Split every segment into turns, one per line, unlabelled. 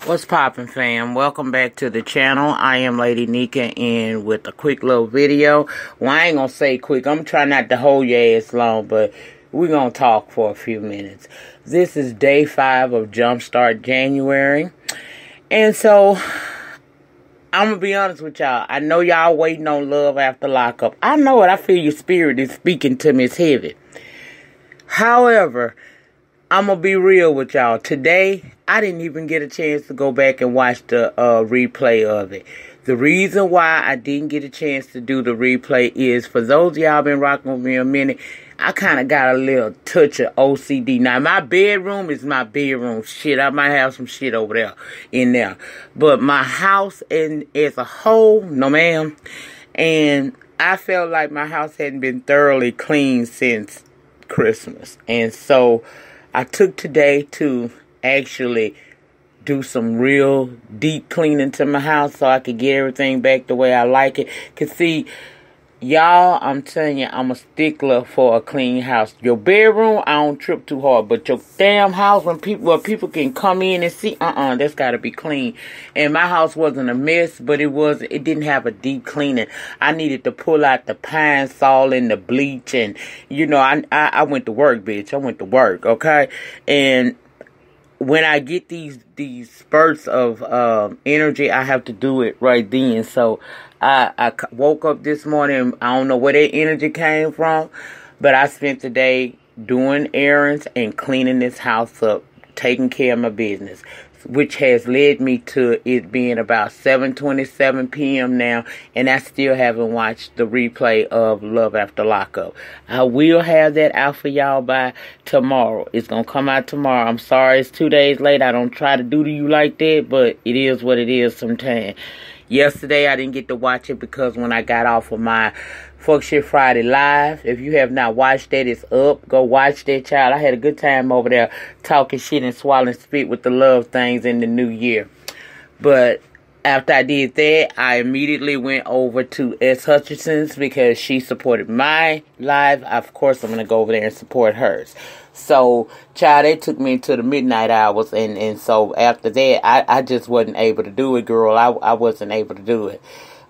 What's poppin', fam? Welcome back to the channel. I am Lady Nyca, and with a quick little video. Well, I ain't gonna say quick. I'm trying not to hold your ass long, but we're gonna talk for a few minutes. This is day 5 of Jumpstart January. And so, I'm gonna be honest with y'all. I know y'all waiting on love after lockup. I know it. I feel your spirit is speaking to me. It's heavy. However, I'm going to be real with y'all. Today, I didn't even get a chance to go back and watch the replay of it. The reason why I didn't get a chance to do the replay is, for those of y'all been rocking with me a minute, I kind of got a little touch of OCD. Now, my bedroom is my bedroom. Shit, I might have some shit over there, in there. But my house as a whole, no ma'am. And I felt like my house hadn't been thoroughly cleaned since Christmas. And so I took today to actually do some real deep cleaning to my house so I could get everything back the way I like it. Cause see, y'all, I'm telling you, I'm a stickler for a clean house. Your bedroom, I don't trip too hard, but your damn house, where people can come in and see, that's gotta be clean. And my house wasn't a mess, but it didn't have a deep cleaning. I needed to pull out the pine sol and the bleach, and you know, I went to work, bitch. I went to work, okay? And when I get these spurts of energy, I have to do it right then. So I woke up this morning. I don't know where that energy came from, but I spent the day doing errands and cleaning this house up, taking care of my business, which has led me to it being about 7:27 p.m. now, and I still haven't watched the replay of Love After Lockup. I will have that out for y'all by tomorrow. It's going to come out tomorrow. I'm sorry it's 2 days late. I don't try to do to you like that, but it is what it is sometimes. Yesterday, I didn't get to watch it because when I got off of my Fuck Shit Friday Live, if you have not watched that, it's up. Go watch that, child. I had a good time over there talking shit and swallowing spit with the love things in the new year. But after I did that, I immediately went over to S. Hutchinson's because she supported my live. Of course, I'm going to go over there and support hers. So, child, they took me into the midnight hours, and so after that, I just wasn't able to do it, girl. I wasn't able to do it.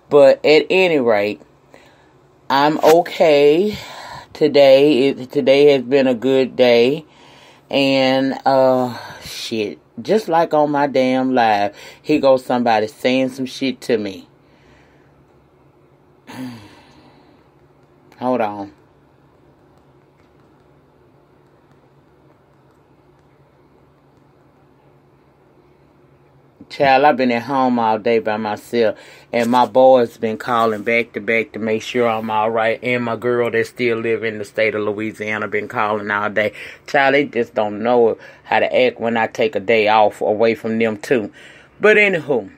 But at any rate, I'm okay today. Today has been a good day, and shit, just like on my damn live, here goes somebody saying some shit to me. Hold on. Child, I've been at home all day by myself, and my boys been calling back to back to make sure I'm alright, and my girl that still live in the state of Louisiana been calling all day. Child, they just don't know how to act when I take a day off away from them too. But anywho,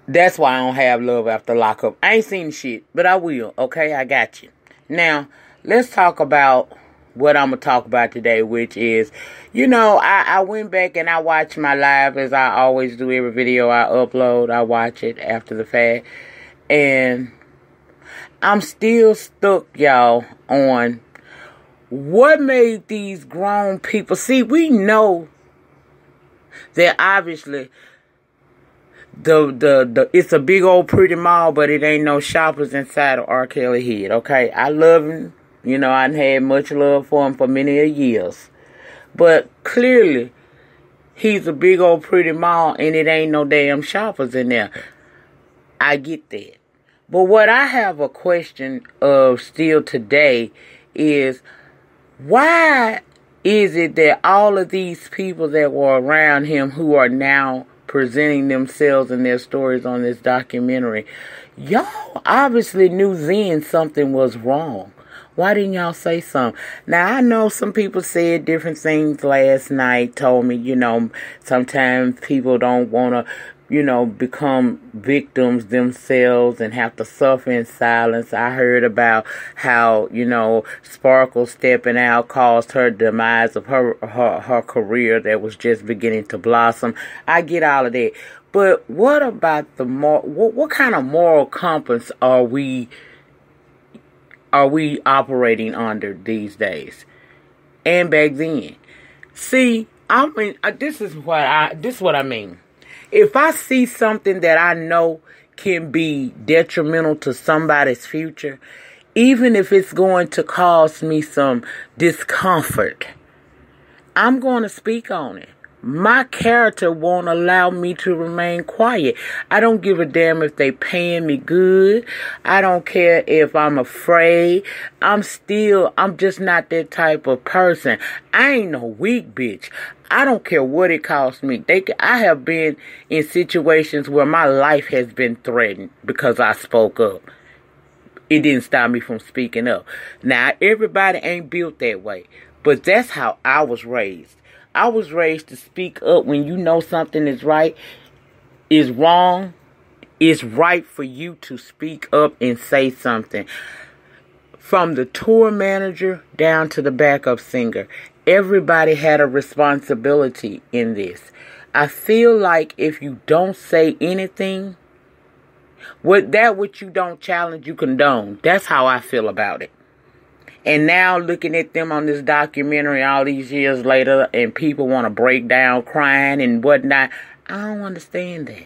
that's why I don't have Love After Lockup. I ain't seen shit, but I will, okay? I got you. Now, let's talk about what I'm going to talk about today, which is, you know, I went back and I watched my live as I always do. Every video I upload, I watch it after the fact. And I'm still stuck, y'all, on what made these grown people. See, we know that obviously it's a big old pretty mall, but it ain't no shoppers inside of RKelly head, okay? I love him. You know, I had much love for him for many years. But clearly, he's a big old pretty mall and it ain't no damn shoppers in there. I get that. But what I have a question of still today is, why is it that all of these people that were around him who are now presenting themselves and their stories on this documentary, y'all obviously knew then something was wrong. Why didn't y'all say something? Now, I know some people said different things last night, told me, you know, sometimes people don't want to, you know, become victims themselves and have to suffer in silence. I heard about how, you know, Sparkle stepping out caused her demise of her career that was just beginning to blossom. I get all of that. But what about what kind of moral compass are we operating under these days? And back then. See, I mean, this is what I mean. If I see something that I know can be detrimental to somebody's future, even if it's going to cause me some discomfort, I'm going to speak on it. My character won't allow me to remain quiet. I don't give a damn if they paying me good. I don't care if I'm afraid. I'm just not that type of person. I ain't no weak bitch. I don't care what it costs me. I have been in situations where my life has been threatened because I spoke up. It didn't stop me from speaking up. Now, everybody ain't built that way, but that's how I was raised. I was raised to speak up when you know something is right, is wrong. It's right for you to speak up and say something. From the tour manager down to the backup singer, everybody had a responsibility in this. I feel like if you don't say anything, what you don't challenge, you condone. That's how I feel about it. And now looking at them on this documentary all these years later, and people want to break down crying and whatnot, I don't understand that.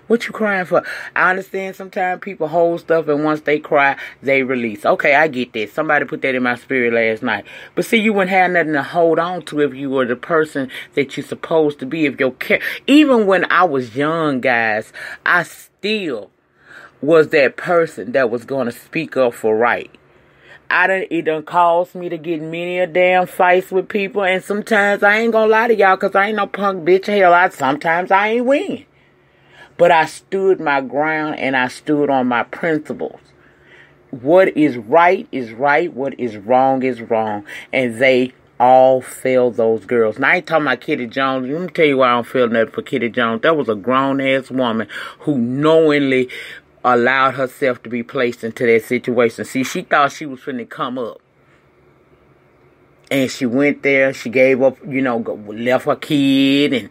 What you crying for? I understand sometimes people hold stuff and once they cry, they release. Okay, I get that. Somebody put that in my spirit last night. But see, you wouldn't have nothing to hold on to if you were the person that you're supposed to be. Even when I was young, guys, I still was that person that was going to speak up for right. It done caused me to get many a damn fights with people, and sometimes I ain't gonna lie to y'all, cause I ain't no punk bitch. Hell, sometimes I ain't win. But I stood my ground and I stood on my principles. What is right is right. What is wrong is wrong. And they all failed those girls. Now, I ain't talking about Kitty Jones. Let me tell you why I don't feel nothing for Kitty Jones. That was a grown-ass woman who knowingly allowed herself to be placed into that situation. See, she thought she was finna come up. And she went there. She gave up, left her kid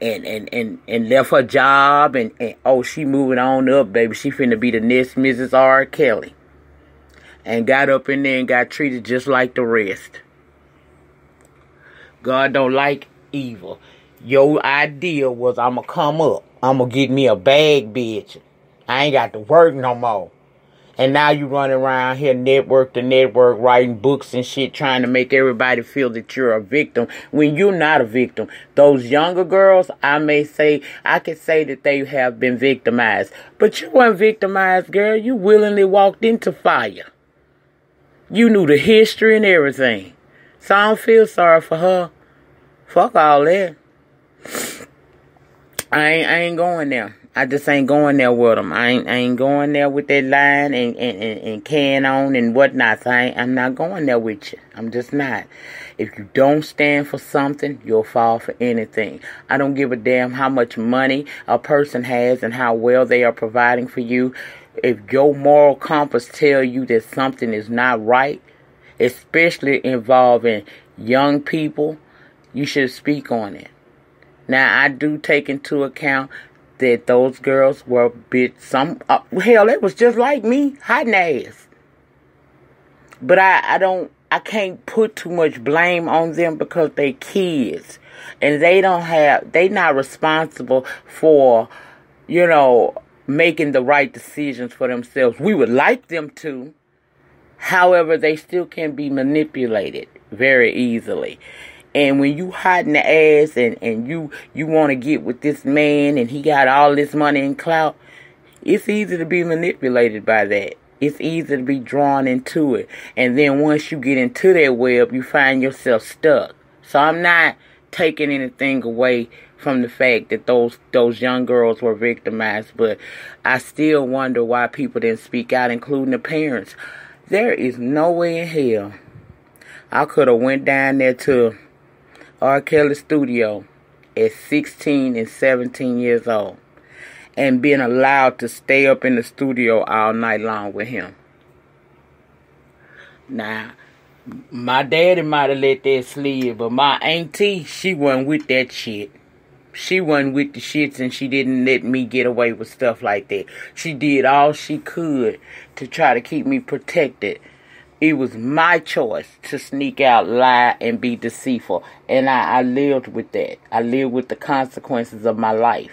and left her job. And oh, she moving on up, baby. She finna be the next Mrs. RKelly. And got up in there and got treated just like the rest. God don't like evil. Your idea was, I'm gonna come up. I'm gonna get me a bag, bitch. I ain't got to work no more. And now you running around here network to network, writing books and shit, trying to make everybody feel that you're a victim when you're not a victim. Those younger girls, I could say that they have been victimized. But you weren't victimized, girl. You willingly walked into fire. You knew the history and everything. So I don't feel sorry for her. Fuck all that. I ain't going there. I just ain't going there with them. I ain't going there with that line and carrying on and whatnot. So I'm not going there with you. I'm just not. If you don't stand for something, you'll fall for anything. I don't give a damn how much money a person has and how well they are providing for you. If your moral compass tell you that something is not right, especially involving young people, you should speak on it. Now, I do take into account that those girls were hell, it was just like me, hiding ass. But I can't put too much blame on them because they kids. And they not responsible for, making the right decisions for themselves. We would like them to. However, they still can be manipulated very easily. And when you hiding the ass and you want to get with this man and he got all this money and clout, it's easy to be manipulated by that. It's easy to be drawn into it. And then once you get into that web, you find yourself stuck. So I'm not taking anything away from the fact that those young girls were victimized. But I still wonder why people didn't speak out, including the parents. There is no way in hell I could have went down there to RKelly studio at 16 and 17 years old and being allowed to stay up in the studio all night long with him. Now, my daddy might have let that slide, but my auntie, she wasn't with that shit. She wasn't with the shits, and she didn't let me get away with stuff like that. She did all she could to try to keep me protected It was my choice to sneak out, lie, and be deceitful. And I lived with that. I lived with the consequences of my life.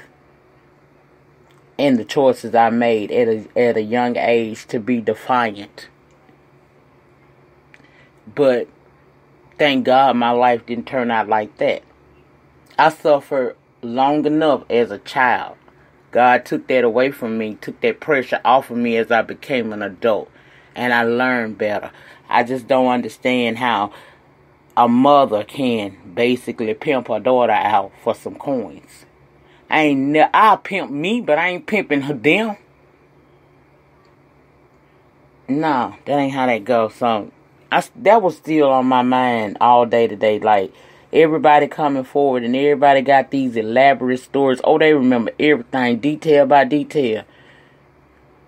And the choices I made at a young age to be defiant. But thank God my life didn't turn out like that. I suffered long enough as a child. God took that away from me, took that pressure off of me as I became an adult. And I learned better. I just don't understand how a mother can basically pimp her daughter out for some coins. I'll pimp me, but I ain't pimping her them. No, that ain't how that goes. So that was still on my mind all day today. Like, everybody coming forward and everybody got these elaborate stories. Oh, they remember everything, detail by detail.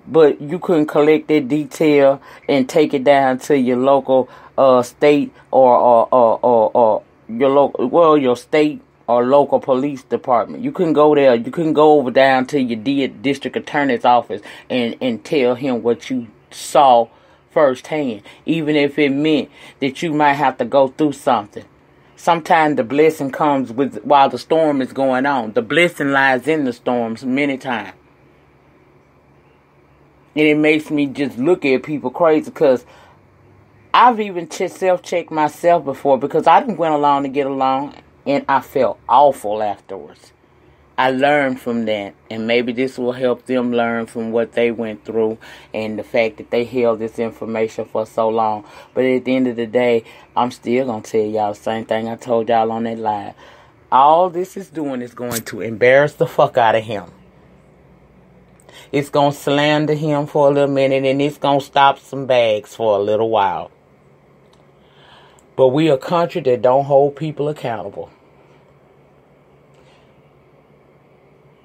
But you couldn't collect that detail and take it down to your local state or your local, well, your state or local police department. You couldn't go there. You couldn't go over down to your district attorney's office and tell him what you saw firsthand, even if it meant that you might have to go through something. Sometimes the blessing comes while the storm is going on. The blessing lies in the storms many times. And it makes me just look at people crazy, because I've even self-checked myself before, because I didn't went along to get along and I felt awful afterwards. I learned from that, and maybe this will help them learn from what they went through and the fact that they held this information for so long. But at the end of the day, I'm still going to tell y'all the same thing I told y'all on that live. All this is doing is going to embarrass the fuck out of him. It's going to slander him for a little minute, and it's going to stop some bags for a little while. But we a country that don't hold people accountable.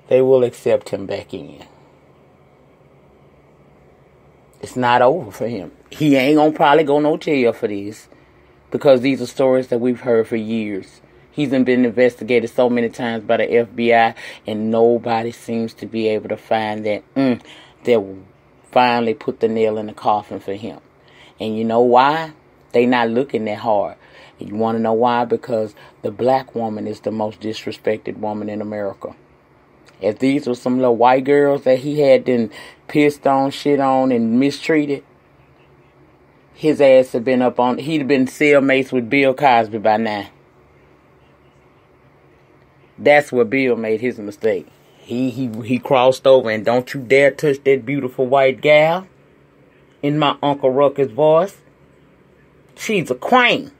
They will accept him back in. It's not over for him. He ain't going to probably go no jail for this, because these are stories that we've heard for years. He's been investigated so many times by the FBI, and nobody seems to be able to find that will finally put the nail in the coffin for him. And you know why? They not looking that hard. And you want to know why? Because the black woman is the most disrespected woman in America. If these were some little white girls that he had been pissed on, shit on, and mistreated, his ass had been he'd have been cellmates with Bill Cosby by now. That's where Bill made his mistake. He crossed over, and don't you dare touch that beautiful white gal. In my Uncle Ruckus voice. She's a queen.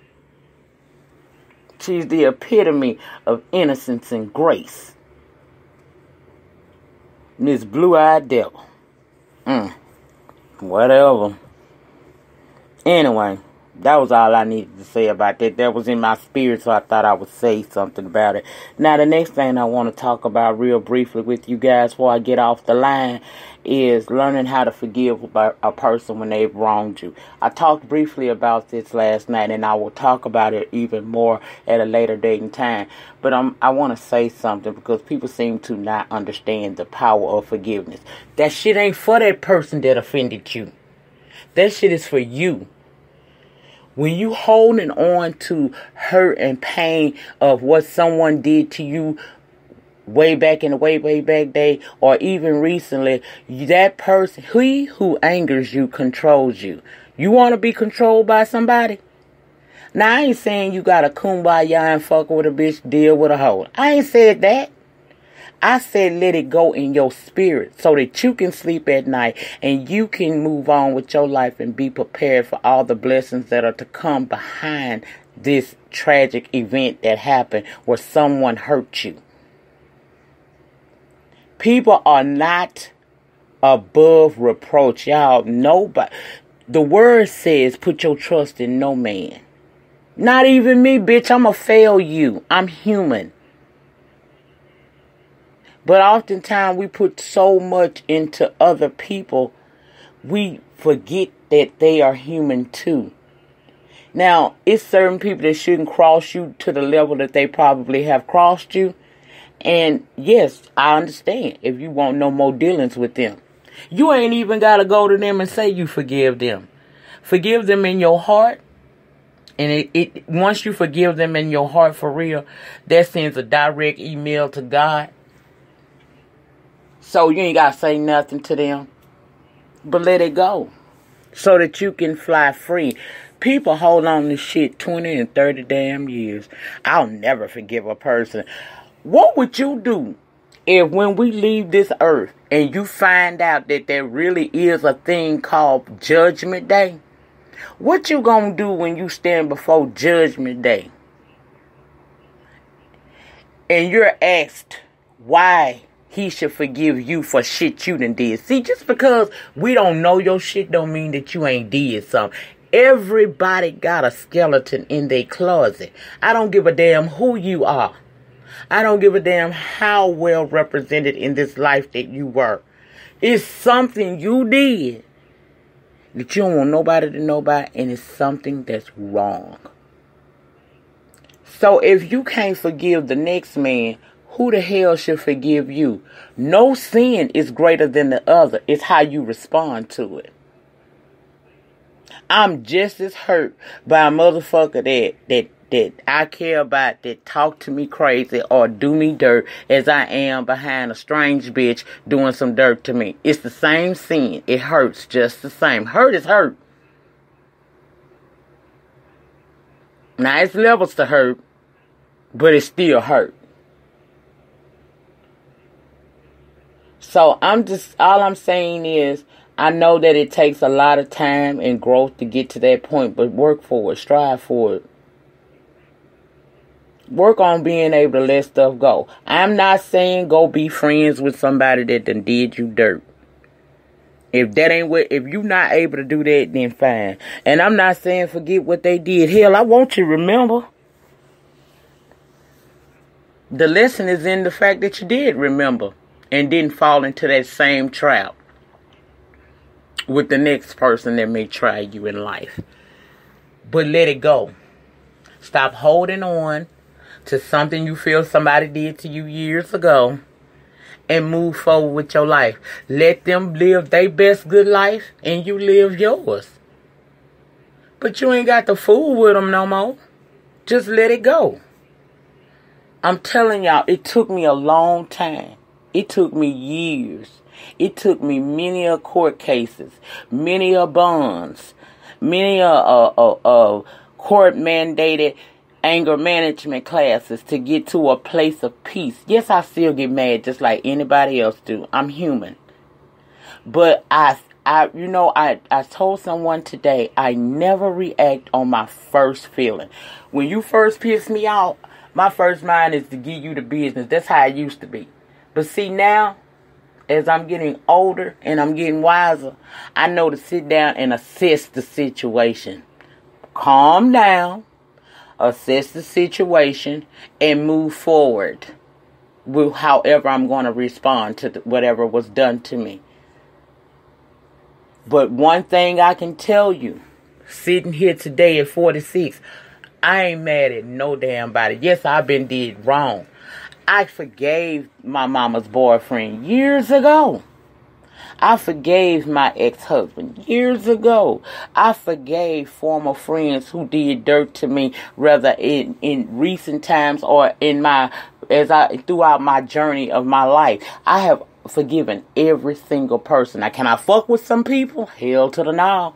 She's the epitome of innocence and grace. This blue-eyed devil. Whatever. Anyway, that was all I needed to say about that. That was in my spirit, so I thought I would say something about it. Now, the next thing I want to talk about real briefly with you guys before I get off the line is learning how to forgive a person when they've wronged you. I talked briefly about this last night, and I will talk about it even more at a later date and time. But I want to say something, because people seem to not understand the power of forgiveness. That shit ain't for that person that offended you. That shit is for you. When you holding on to hurt and pain of what someone did to you way back in the way back day, or even recently, that person, he who angers you controls you. You want to be controlled by somebody? Now, I ain't saying you got to kumbaya and fuck with a bitch, deal with a hoe. I ain't said that. I said let it go in your spirit so that you can sleep at night and you can move on with your life and be prepared for all the blessings that are to come behind this tragic event that happened where someone hurt you. People are not above reproach. Y'all, nobody. The word says put your trust in no man. Not even me, bitch. I'ma fail you. I'm human. But oftentimes we put so much into other people, we forget that they are human too. Now, it's certain people that shouldn't cross you to the level that they probably have crossed you. And yes, I understand if you want no more dealings with them. You ain't even got to go to them and say you forgive them. Forgive them in your heart. And once you forgive them in your heart for real, that sends a direct email to God. So you ain't got to say nothing to them. But let it go. So that you can fly free. People hold on to shit 20 and 30 damn years. I'll never forgive a person. What would you do if when we leave this earth and you find out that there really is a thing called Judgment Day? What you gonna do when you stand before Judgment Day? And you're asked why he should forgive you for shit you done did. See, just because we don't know your shit don't mean that you ain't did something. Everybody got a skeleton in their closet. I don't give a damn who you are. I don't give a damn how well represented in this life that you were. It's something you did that you don't want nobody to know about, and it's something that's wrong. So if you can't forgive the next man, who the hell should forgive you? No sin is greater than the other. It's how you respond to it. I'm just as hurt by a motherfucker that I care about, that talk to me crazy or do me dirt, as I am behind a strange bitch doing some dirt to me. It's the same sin. It hurts just the same. Hurt is hurt. Now, it's levels to hurt, but it still hurt. So all I'm saying is, I know that it takes a lot of time and growth to get to that point, but work for it, strive for it. Work on being able to let stuff go. I'm not saying go be friends with somebody that done did you dirt. If you're not able to do that, then fine. And I'm not saying forget what they did. Hell, I want you to remember. The lesson is in the fact that you did remember and didn't fall into that same trap with the next person that may try you in life. But let it go. Stop holding on to something you feel somebody did to you years ago and move forward with your life. Let them live their best good life and you live yours. But you ain't got to fool with them no more. Just let it go. I'm telling y'all, it took me a long time. It took me years. It took me many a court cases, many a bonds, many a court mandated anger management classes to get to a place of peace. Yes, I still get mad just like anybody else do. I'm human. But I told someone today, I never react on my first feeling. When you first piss me off, my first mind is to give you the business. That's how it used to be. But see now, as I'm getting older and I'm getting wiser, I know to sit down and assess the situation. Calm down, assess the situation, and move forward with however I'm going to respond to whatever was done to me. But one thing I can tell you, sitting here today at 46, I ain't mad at no damn body. Yes, I've been did wrong. I forgave my mama's boyfriend years ago. I forgave my ex-husband years ago. I forgave former friends who did dirt to me, whether in recent times or throughout my journey of my life. I have forgiven every single person. Now, can I fuck with some people? Hell to the no.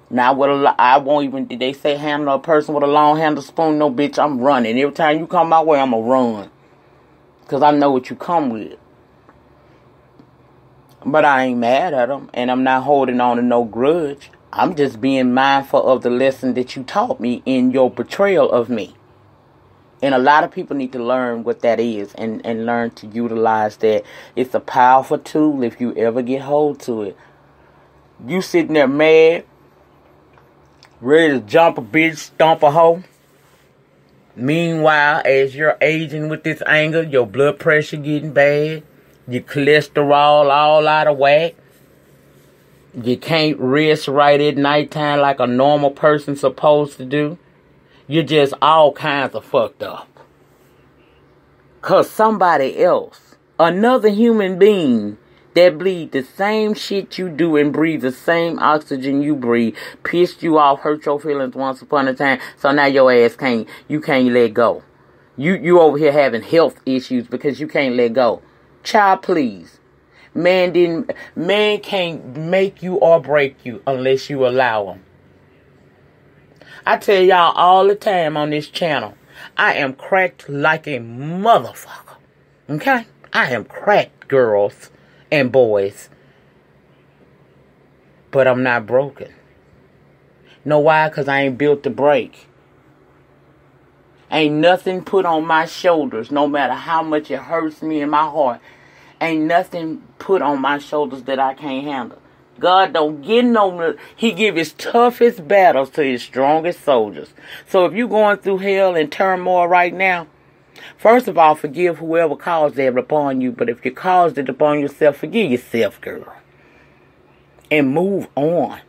Now, I won't even, did they say handle a person with a long handle spoon? No, bitch, I'm running. Every time you come my way, I'm going to run. Because I know what you come with. But I ain't mad at them. And I'm not holding on to no grudge. I'm just being mindful of the lesson that you taught me in your betrayal of me. And a lot of people need to learn what that is. And learn to utilize that. It's a powerful tool if you ever get hold to it. You sitting there mad, ready to jump a bitch, stomp a hoe. Meanwhile, as you're aging with this anger, your blood pressure getting bad, your cholesterol all out of whack, you can't rest right at nighttime like a normal person's supposed to do. You're just all kinds of fucked up. Because somebody else, another human being that bleed the same shit you do and breathe the same oxygen you breathe, pissed you off, hurt your feelings once upon a time, so now your ass can't let go. You over here having health issues because you can't let go. Child, please. Man can't make you or break you unless you allow him. I tell y'all all the time on this channel, I am cracked like a motherfucker. Okay? I am cracked, girls and boys. But I'm not broken. Know why? Because I ain't built to break. Ain't nothing put on my shoulders, no matter how much it hurts me in my heart. Ain't nothing put on my shoulders that I can't handle. God don't give He give his toughest battles to his strongest soldiers. So if you're going through hell and turmoil right now, first of all, forgive whoever caused that upon you. But if you caused it upon yourself, forgive yourself, girl. And move on.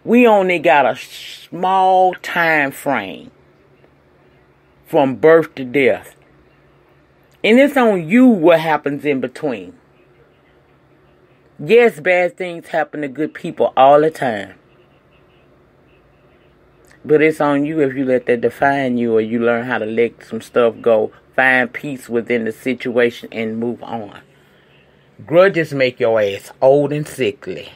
We only got a small time frame from birth to death. And it's on you what happens in between. Yes, bad things happen to good people all the time. But it's on you if you let that define you, or you learn how to let some stuff go. Find peace within the situation and move on. Grudges make your ass old and sickly.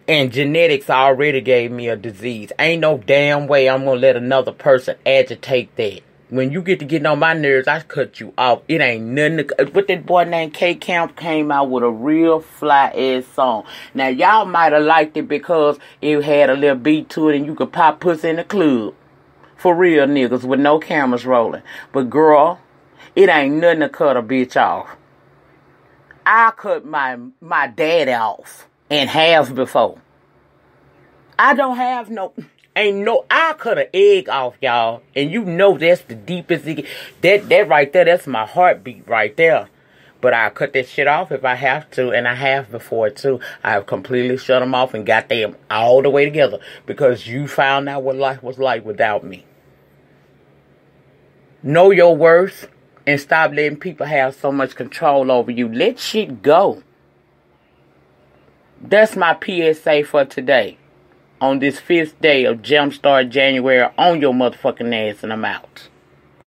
And genetics already gave me a disease. Ain't no damn way I'm going to let another person agitate that. When you get to getting on my nerves, I cut you off. It ain't nothing to... What that boy named K Camp came out with a real fly-ass song. Now, y'all might have liked it because it had a little beat to it and you could pop pussy in the club. For real niggas with no cameras rolling. But girl, it ain't nothing to cut a bitch off. I cut my dad off in half before. I don't have no... I cut an egg off, y'all. And you know that's the deepest. That right there, that's my heartbeat right there. But I cut that shit off if I have to. And I have before, too. I have completely shut them off and got them all the way together. Because you found out what life was like without me. Know your worth. And stop letting people have so much control over you. Let shit go. That's my PSA for today. On this 5th day of Jumpstart January, on your motherfucking ass, and I'm out.